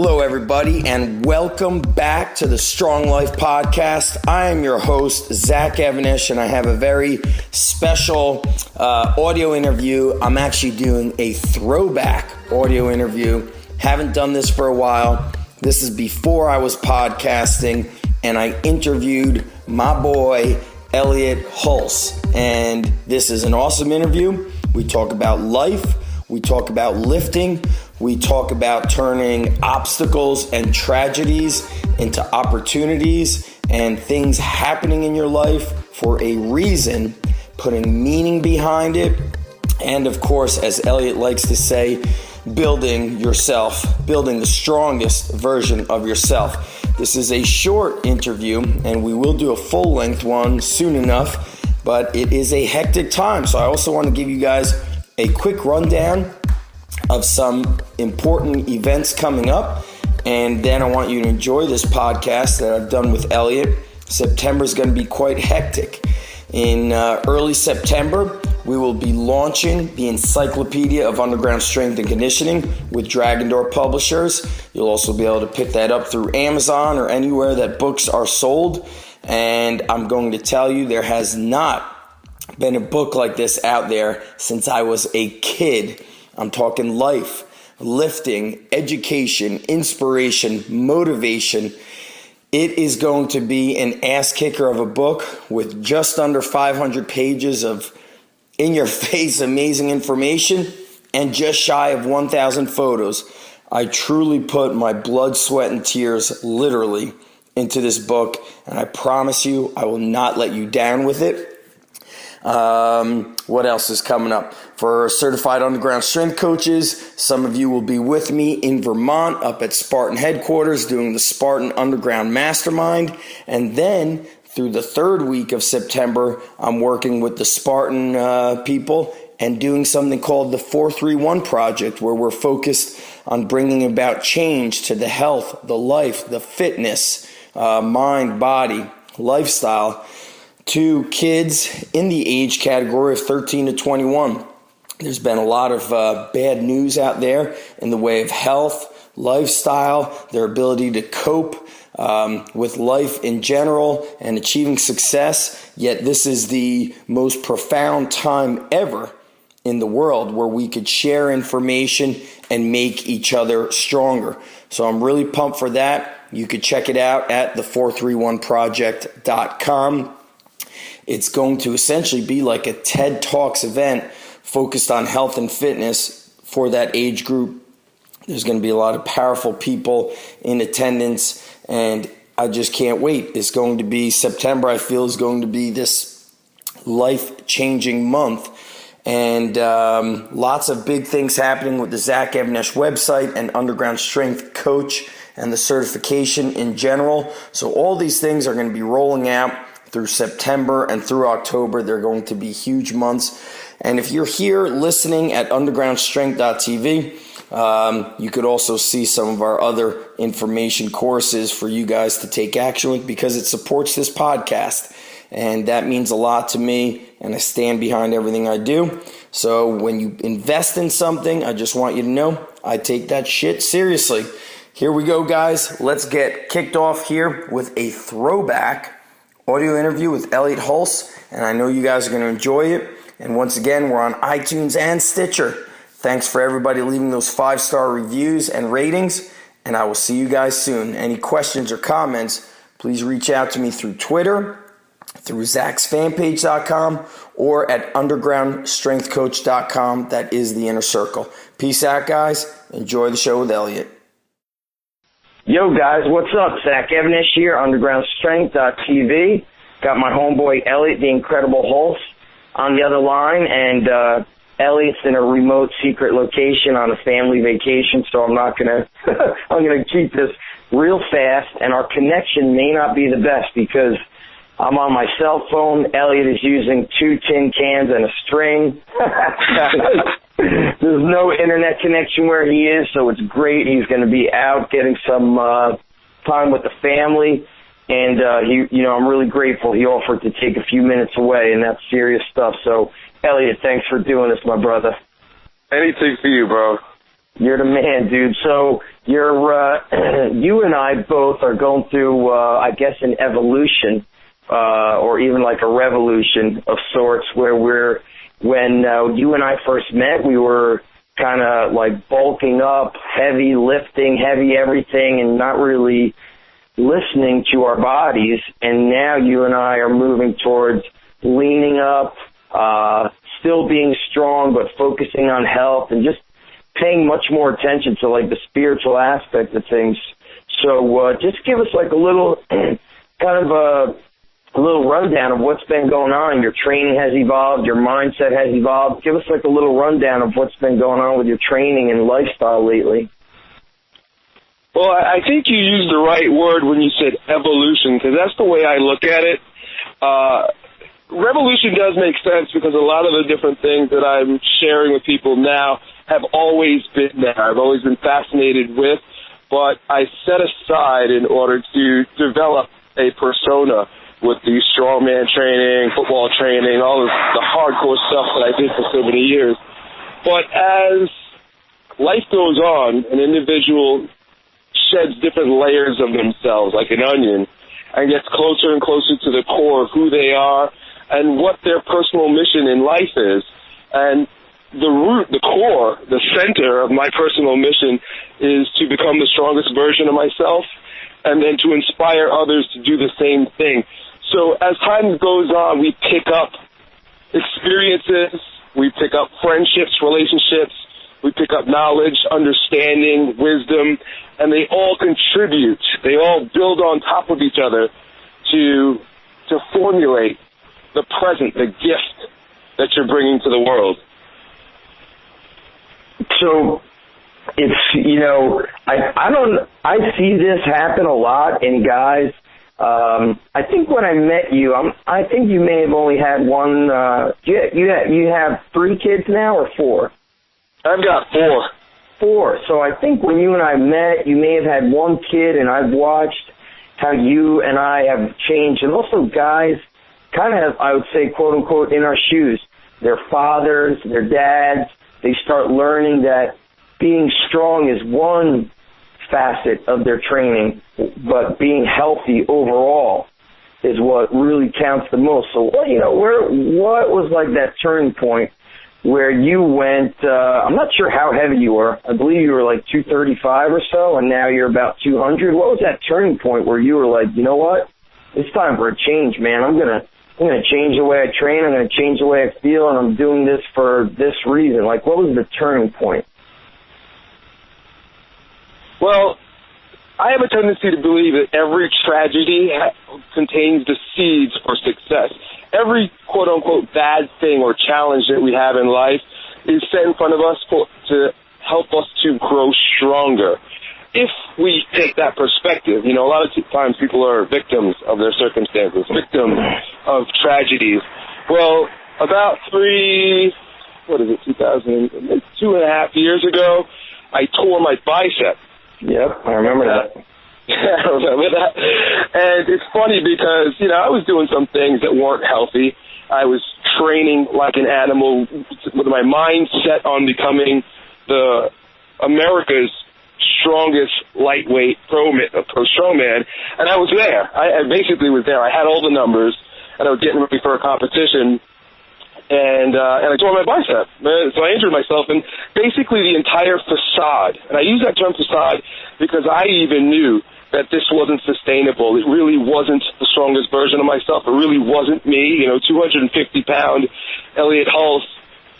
Hello, everybody, and welcome back to the Strong Life Podcast. I am your host, Zach Evanish, and I have a very special audio interview. I'm actually doing a throwback audio interview. Haven't done this for a while. This is before I was podcasting, and I interviewed my boy, Elliott Hulse. And this is an awesome interview. We talk about life. We talk about lifting. We talk about turning obstacles and tragedies into opportunities and things happening in your life for a reason, putting meaning behind it. And of course, as Elliott likes to say, building yourself, building the strongest version of yourself. This is a short interview, and we will do a full-length one soon enough, but it is a hectic time. So I also want to give you guys a quick rundown of some important events coming up, and then I want you to enjoy this podcast that I've done with Elliott. September is going to be quite hectic. In early September, we will be launching the Encyclopedia of Underground Strength and Conditioning with Dragon Door Publishers. You'll also be able to pick that up through Amazon or anywhere that books are sold. And I'm going to tell you, there has not been a book like this out there since I was a kid. I'm talking life, lifting, education, inspiration, motivation. It is going to be an ass kicker of a book with just under 500 pages of in-your-face amazing information and just shy of 1,000 photos. I truly put my blood, sweat, and tears literally into this book, and I promise you I will not let you down with it. What else is coming up? For certified underground strength coaches, some of you will be with me in Vermont up at Spartan headquarters doing the Spartan Underground Mastermind. And then through the third week of September, I'm working with the Spartan people and doing something called the 431 Project, where we're focused on bringing about change to the health, the life, the fitness, mind, body, lifestyle, to kids in the age category of 13 to 21. There's been a lot of bad news out there in the way of health, lifestyle, their ability to cope with life in general and achieving success. Yet this is the most profound time ever in the world where we could share information and make each other stronger. So I'm really pumped for that. You could check it out at the431project.com. It's going to essentially be like a TED Talks event focused on health and fitness for that age group. There's going to be a lot of powerful people in attendance, and I just can't wait. It's going to be September, I feel, is going to be this life-changing month. And lots of big things happening with the Zach Evanish website and Underground Strength Coach and the certification in general. So all these things are going to be rolling out through September and through October. They're going to be huge months. And if you're here listening at undergroundstrength.tv, you could also see some of our other information courses for you guys to take action with, because it supports this podcast. And that means a lot to me, and I stand behind everything I do. So when you invest in something, I just want you to know I take that shit seriously. Here we go, guys. Let's get kicked off here with a throwback audio interview with Elliott Hulse, and I know you guys are going to enjoy it. And once again, we're on iTunes and Stitcher. Thanks for everybody leaving those 5-star reviews and ratings, and I will see you guys soon. Any questions or comments, please reach out to me through Twitter, through ZachsFanPage.com, or at UndergroundStrengthCoach.com. That is the inner circle. Peace out, guys. Enjoy the show with Elliott. Yo, guys, what's up? Zach Evanish here, UndergroundStrength.tv. Got my homeboy Elliott, the Incredible Hulse, on the other line, and Elliott's in a remote secret location on a family vacation, so I'm not gonna I'm gonna keep this real fast, and our connection may not be the best because I'm on my cell phone. Elliott is using 2 tin cans and a string. There's no internet connection where he is, so it's great. He's going to be out getting some time with the family, and I'm really grateful he offered to take a few minutes away, and that's serious stuff. So, Elliott, thanks for doing this, my brother. Anything for you, bro. You're the man, dude. So you and I both are going through, I guess, an evolution, or even like a revolution of sorts, where when you and I first met, we were kind of like bulking up, heavy lifting, heavy everything, and not really listening to our bodies. And now you and I are moving towards leaning up, still being strong, but focusing on health and just paying much more attention to like the spiritual aspect of things. So just give us like a little kind of a little rundown of what's been going on. Your training has evolved, your mindset has evolved. Give us like a little rundown of what's been going on with your training and lifestyle lately. Well, I think you used the right word when you said evolution, because that's the way I look at it. Revolution does make sense because a lot of the different things that I'm sharing with people now have always been there. I've always been fascinated with, but I set aside in order to develop a persona with the strongman training, football training, all of the hardcore stuff that I did for so many years. But as life goes on, an individual sheds different layers of themselves like an onion and gets closer and closer to the core of who they are and what their personal mission in life is. And the root, the core, the center of my personal mission is to become the strongest version of myself and then to inspire others to do the same thing. So as time goes on, we pick up experiences, we pick up friendships, relationships, we pick up knowledge, understanding, wisdom, and they all contribute. They all build on top of each other to formulate the present, the gift that you're bringing to the world. So it's, I see this happen a lot in guys. I think when I met you, I think you may have only had one. You have 3 kids now or 4? I've got 4. 4. So I think when you and I met, you may have had 1 kid, and I've watched how you and I have changed. And also guys kind of have, I would say, quote unquote, in our shoes. Their fathers, their dads, they start learning that being strong is one facet of their training, but being healthy overall is what really counts the most. So, what was like that turning point where you went, I'm not sure how heavy you were. I believe you were like 235 or so, and now you're about 200. What was that turning point where you were like, you know what? It's time for a change, man. I'm gonna change the way I train. I'm gonna change the way I feel, and I'm doing this for this reason. Like, what was the turning point? Well, I have a tendency to believe that every tragedy contains the seeds for success. Every quote-unquote bad thing or challenge that we have in life is set in front of us to help us to grow stronger. If we take that perspective, a lot of times people are victims of their circumstances, victims of tragedies. Well, about 2.5 years ago, I tore my bicep. Yep, I remember that. I remember that. And it's funny because, I was doing some things that weren't healthy. I was training like an animal with my mind set on becoming America's strongest lightweight pro strongman, and I was there. I basically was there. I had all the numbers, and I was getting ready for a competition, and I tore my bicep. So I injured myself, and basically the entire facade, and I use that term facade because I even knew that this wasn't sustainable. It really wasn't the strongest version of myself. It really wasn't me. 250-pound Elliott Hulse,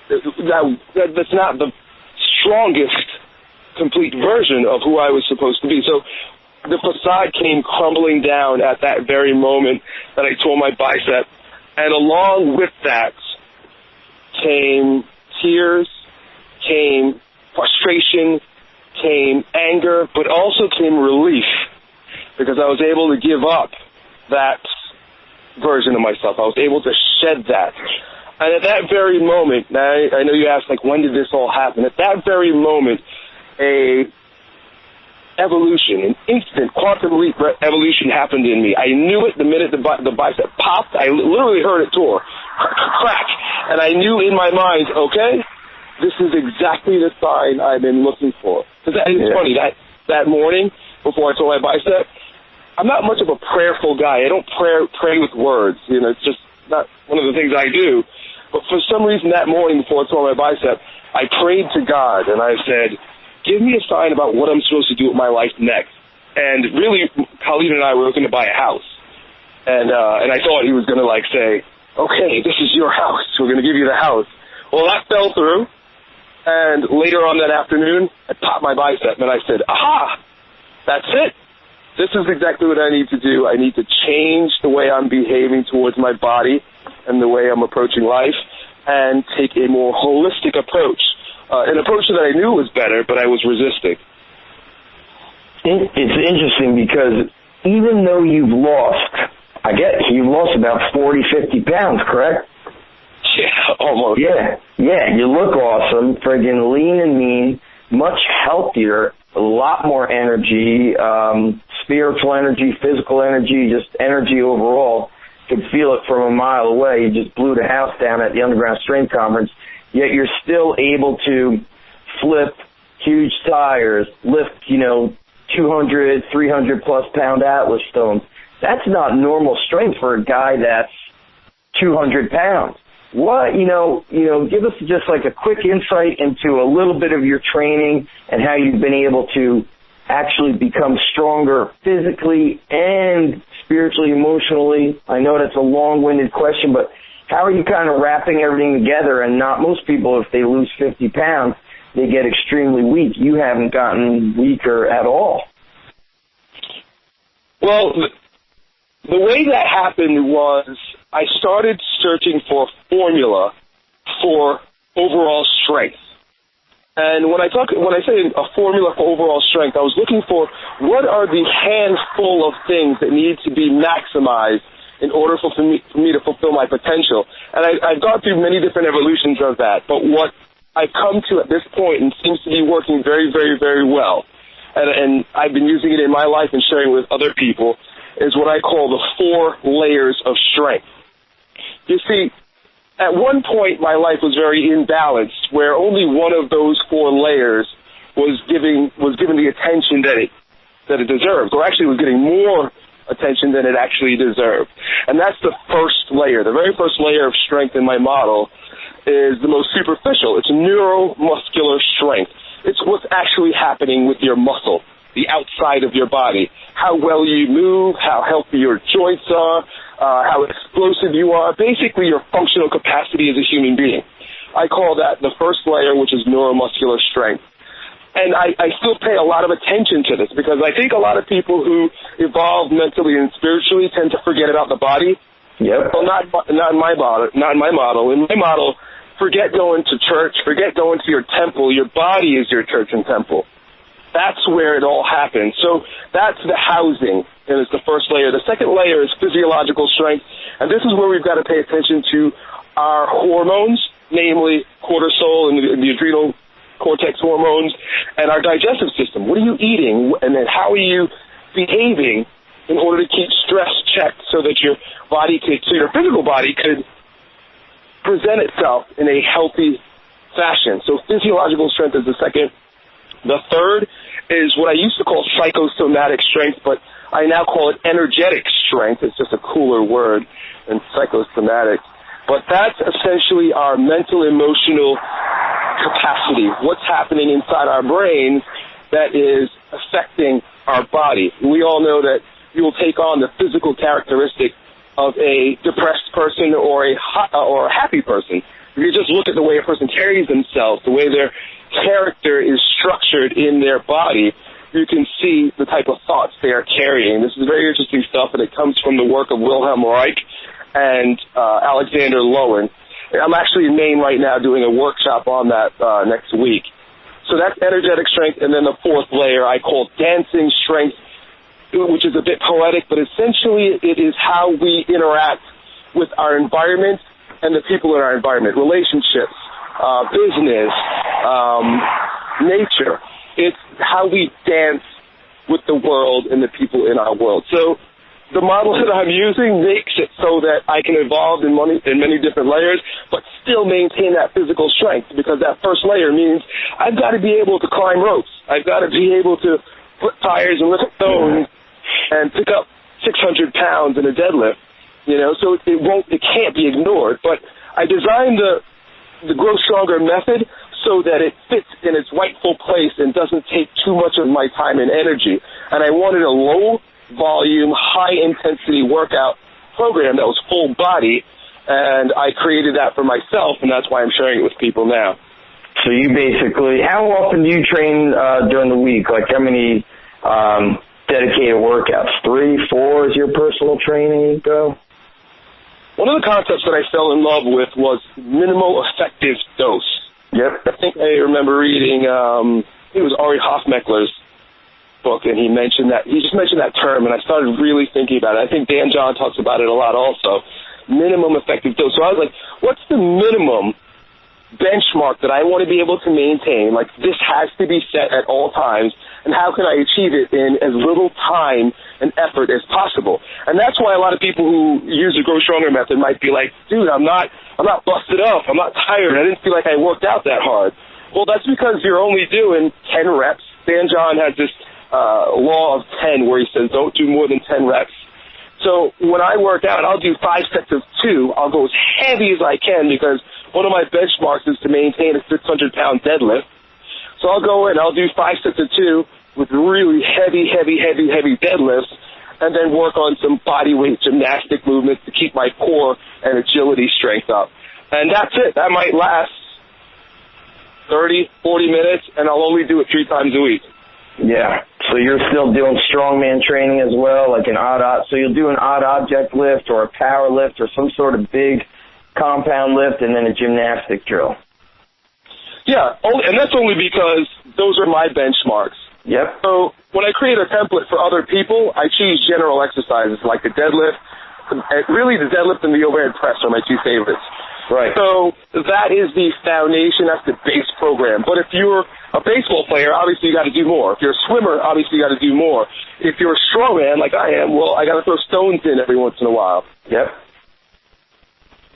that's not the strongest complete version of who I was supposed to be. So the facade came crumbling down at that very moment that I tore my bicep, and along with that came tears, came frustration, came anger, but also came relief, because I was able to give up that version of myself. I was able to shed that. And at that very moment, I know you asked, when did this all happen? At that very moment, an instant quantum leap evolution happened in me. I knew it the minute the bicep popped. I literally heard it tore, crack, and I knew in my mind, okay, this is exactly the sign I've been looking for. Because it's funny, that morning before I tore my bicep, I'm not much of a prayerful guy. I don't pray with words. You know, it's just not one of the things I do. But for some reason that morning before I tore my bicep, I prayed to God, and I said, give me a sign about what I'm supposed to do with my life next. And really, Khalid and I were looking to buy a house. And I thought he was going to, say, okay, this is your house. We're going to give you the house. Well, that fell through. And later on that afternoon, I popped my bicep, and I said, aha, that's it. This is exactly what I need to do. I need to change the way I'm behaving towards my body and the way I'm approaching life and take a more holistic approach. An approach that I knew was better, but I was resisting. It's interesting because even though you've lost, you've lost about 40, 50 pounds, correct? Yeah, almost. Yeah, you look awesome, friggin' lean and mean, much healthier, a lot more energy, spiritual energy, physical energy, just energy overall. Could feel it from a mile away. You just blew the house down at the Underground Strength Conference, yet you're still able to flip huge tires, lift, 200, 300 plus pound Atlas stones. That's not normal strength for a guy that's 200 pounds. What, give us just like a quick insight into a little bit of your training and how you've been able to actually become stronger physically and spiritually, emotionally. I know that's a long-winded question, but how are you kind of wrapping everything together? And not most people, if they lose 50 pounds, they get extremely weak. You haven't gotten weaker at all. Well, the way that happened was I started searching for a formula for overall strength. And when I say a formula for overall strength, I was looking for what are the handful of things that need to be maximized in order for me to fulfill my potential. And I've gone through many different evolutions of that. But what I've come to at this point, and seems to be working very, very, very well, and I've been using it in my life and sharing with other people, is what I call the 4 layers of strength. You see, at one point my life was very imbalanced, where only one of those 4 layers was given the attention that it deserved, or actually was getting more attention than it actually deserved. And that's the first layer. The very first layer of strength in my model is the most superficial. It's neuromuscular strength. It's what's actually happening with your muscle, the outside of your body, how well you move, how healthy your joints are, how explosive you are, basically your functional capacity as a human being. I call that the first layer, which is neuromuscular strength. And I still pay a lot of attention to this because I think a lot of people who evolve mentally and spiritually tend to forget about the body. Yep. Well, not in my model. Not in my model. In my model, forget going to church, forget going to your temple. Your body is your church and temple. That's where it all happens. So that's the housing, and it's the first layer. The second layer is physiological strength, and this is where we've got to pay attention to our hormones, namely cortisol and the adrenal cortex hormones, and our digestive system. What are you eating, and then how are you behaving in order to keep stress checked so that your physical body could present itself in a healthy fashion. So physiological strength is the second. The third is what I used to call psychosomatic strength, but I now call it energetic strength. It's just a cooler word than psychosomatic. But that's essentially our mental, emotional capacity, what's happening inside our brains that is affecting our body. We all know that you will take on the physical characteristic of a depressed person or a happy person. If you just look at the way a person carries themselves, the way their character is structured in their body, you can see the type of thoughts they are carrying. This is very interesting stuff, and it comes from the work of Wilhelm Reich and Alexander Lowen. I'm actually in Maine right now doing a workshop on that next week. So that's energetic strength, and then the fourth layer I call dancing strength, which is a bit poetic, but essentially it is how we interact with our environment and the people in our environment, relationships, business, nature. It's how we dance with the world and the people in our world. So the model that I'm using makes it so that I can evolve in many different layers, but still maintain that physical strength, because that first layer means I've got to be able to climb ropes. I've got to be able to put tires and lift stones and pick up 600 pounds in a deadlift, so it can't be ignored. But I designed the Grow Stronger method so that it fits in its rightful place and doesn't take too much of my time and energy. And I wanted a low-volume, high-intensity workout program that was full body, and I created that for myself, and that's why I'm sharing it with people now. So you basically, how often do you train during the week? Like how many dedicated workouts? 3, 4 is your personal training go? One of the concepts that I fell in love with was minimal effective dose. Yep. I think I remember reading, it was Ari Hofmeckler's book, and he just mentioned that term, and I started really thinking about it. I think Dan John talks about it a lot also. Minimum effective dose. So I was like, what's the minimum benchmark that I want to be able to maintain? Like, this has to be set at all times, and how can I achieve it in as little time and effort as possible? And that's why a lot of people who use the Grow Stronger method might be like, dude, I'm not busted up, I'm not tired, I didn't feel like I worked out that hard. Well, that's because you're only doing 10 reps. Dan John has this law of 10 where he says don't do more than 10 reps. So when I work out, I'll do 5 sets of 2. I'll go as heavy as I can, because one of my benchmarks is to maintain a 600-pound deadlift. So I'll go in, I'll do 5 sets of 2 with really heavy deadlifts, and then work on some body weight gymnastic movements to keep my core and agility strength up. And that's it. That might last 30, 40 minutes, and I'll only do it 3 times a week. Yeah. So you're still doing strongman training as well, like so you'll do an odd object lift or a power lift or some sort of big compound lift, and then a gymnastic drill. Yeah, and that's only because those are my benchmarks. Yep. So when I create a template for other people, I choose general exercises like the deadlift. Really, the deadlift and the overhead press are my 2 favorites. Right. So that is the foundation, that's the base program. But if you're a baseball player, obviously you got to do more. If you're a swimmer, obviously you got to do more. If you're a strongman like I am, well, I got to throw stones in every once in a while. Yep.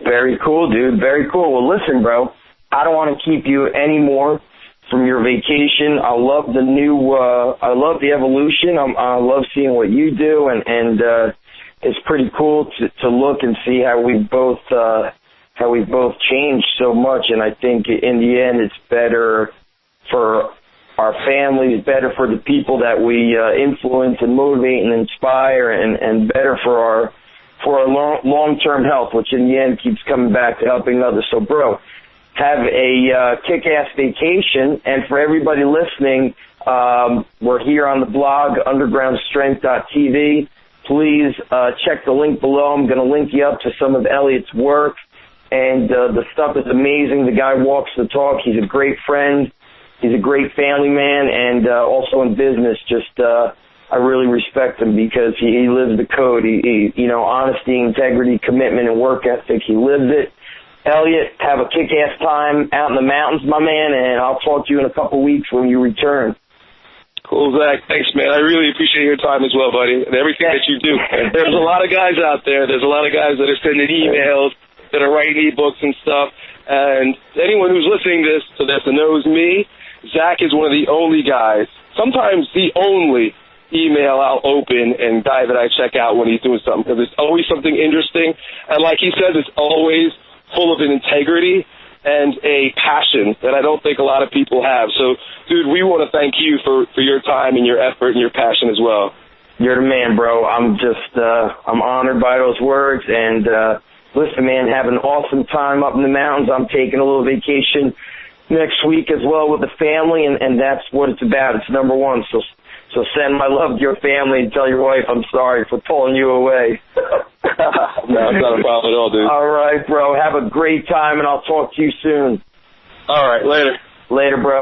Very cool, dude. Very cool. Well, listen, bro, I don't want to keep you anymore from your vacation. I love I love the evolution. I love seeing what you do, and it's pretty cool to look and see how we've both changed so much. And I think in the end, it's better for our families, better for the people that we influence and motivate and inspire, and better for our long-term health, which in the end keeps coming back to helping others. So, bro, have a kick-ass vacation. And for everybody listening, we're here on the blog, undergroundstrength.tv. Please check the link below. I'm going to link you up to some of Elliott's work. And the stuff is amazing. The guy walks the talk. He's a great friend. He's a great family man, and also in business. I really respect him because he lives the code. Honesty, integrity, commitment, and work ethic. He lives it. Elliott, have a kick-ass time out in the mountains, my man, and I'll talk to you in a couple weeks when you return. Cool, Zach. Thanks, man. I really appreciate your time as well, buddy, and everything that you do. There's a lot of guys out there. There's a lot of guys that are sending emails, that are writing ebooks and stuff. And anyone who's listening to this and knows me, Zach is one of the only guys, sometimes the only email I'll open and guy that I check out when he's doing something, because it's always something interesting. And like he says, it's always full of an integrity and a passion that I don't think a lot of people have. So, dude, we want to thank you for your time and your effort and your passion as well. You're the man, bro. I'm honored by those words. And listen, man, have an awesome time up in the mountains. I'm taking a little vacation next week as well with the family, and that's what it's about. It's number one. So send my love to your family and tell your wife I'm sorry for pulling you away. No, it's not a problem at all, dude. All right, bro. Have a great time, and I'll talk to you soon. All right, later. Later, bro.